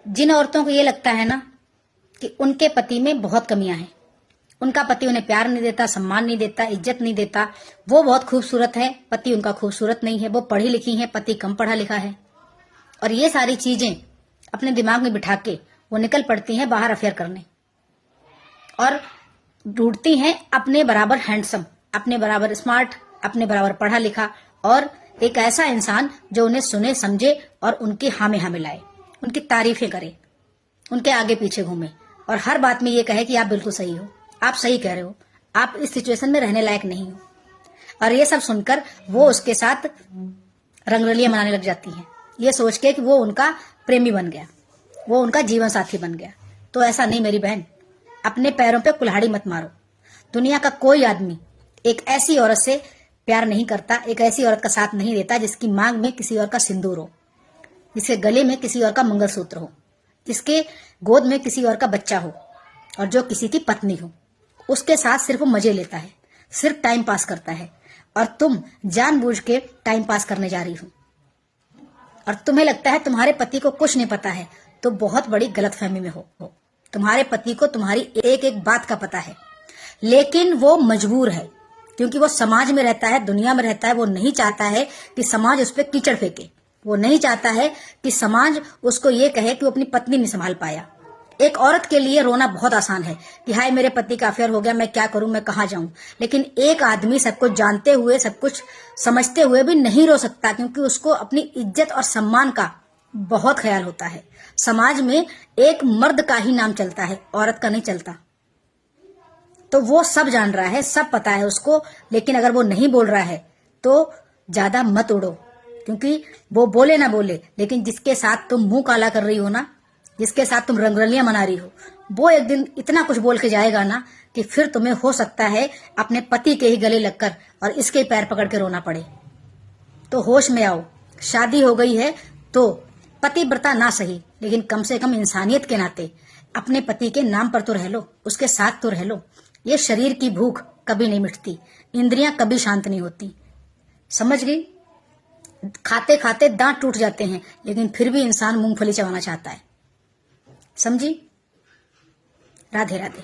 जिन औरतों को ये लगता है ना कि उनके पति में बहुत कमियां हैं, उनका पति उन्हें प्यार नहीं देता, सम्मान नहीं देता, इज्जत नहीं देता, वो बहुत खूबसूरत है, पति उनका खूबसूरत नहीं है, वो पढ़ी लिखी है, पति कम पढ़ा लिखा है, और ये सारी चीजें अपने दिमाग में बिठा के वो निकल पड़ती हैं बाहर अफेयर करने और ढूंढती हैं अपने बराबर हैंडसम, अपने बराबर स्मार्ट, अपने बराबर पढ़ा लिखा और एक ऐसा इंसान जो उन्हें सुने, समझे और उनकी हाँ में हाँ मिलाए, उनकी तारीफें करे, उनके आगे पीछे घूमे और हर बात में ये कहे कि आप बिल्कुल सही हो, आप सही कह रहे हो, आप इस सिचुएशन में रहने लायक नहीं हो। और ये सब सुनकर वो उसके साथ रंगरलियां मनाने लग जाती हैं, ये सोच के कि वो उनका प्रेमी बन गया, वो उनका जीवन साथी बन गया। तो ऐसा नहीं मेरी बहन, अपने पैरों पे कुल्हाड़ी मत मारो। दुनिया का कोई आदमी एक ऐसी औरत से प्यार नहीं करता, एक ऐसी औरत का साथ नहीं देता जिसकी मांग में किसी और का सिंदूर हो, जिसके गले में किसी और का मंगलसूत्र हो, जिसके गोद में किसी और का बच्चा हो और जो किसी की पत्नी हो। उसके साथ सिर्फ मजे लेता है, सिर्फ टाइम पास करता है और तुम जानबूझ के टाइम पास करने जा रही हो और तुम्हें लगता है तुम्हारे पति को कुछ नहीं पता है, तो बहुत बड़ी गलतफहमी में हो। तुम्हारे पति को तुम्हारी एक एक बात का पता है, लेकिन वो मजबूर है क्योंकि वो समाज में रहता है, दुनिया में रहता है। वो नहीं चाहता है कि समाज उस पर कीचड़ फेंके, वो नहीं चाहता है कि समाज उसको ये कहे कि वो अपनी पत्नी नहीं संभाल पाया। एक औरत के लिए रोना बहुत आसान है कि हाय मेरे पति का अफेयर हो गया, मैं क्या करूं, मैं कहां जाऊं। लेकिन एक आदमी सब कुछ जानते हुए, सब कुछ समझते हुए भी नहीं रो सकता क्योंकि उसको अपनी इज्जत और सम्मान का बहुत ख्याल होता है। समाज में एक मर्द का ही नाम चलता है, औरत का नहीं चलता। तो वो सब जान रहा है, सब पता है उसको, लेकिन अगर वो नहीं बोल रहा है तो ज्यादा मत उड़ो, क्योंकि वो बोले ना बोले, लेकिन जिसके साथ तुम मुंह काला कर रही हो ना, जिसके साथ तुम रंगरलियां मना रही हो, वो एक दिन इतना कुछ बोल के जाएगा ना कि फिर तुम्हें हो सकता है अपने पति के ही गले लगकर और इसके पैर पकड़ के रोना पड़े। तो होश में आओ, शादी हो गई है तो पतिव्रता ना सही, लेकिन कम से कम इंसानियत के नाते अपने पति के नाम पर तो रह लो, उसके साथ तो रह लो। ये शरीर की भूख कभी नहीं मिटती, इंद्रियां कभी शांत नहीं होती, समझ गई। खाते खाते दांत टूट जाते हैं, लेकिन फिर भी इंसान मूंगफली चबाना चाहता है, समझी। राधे राधे।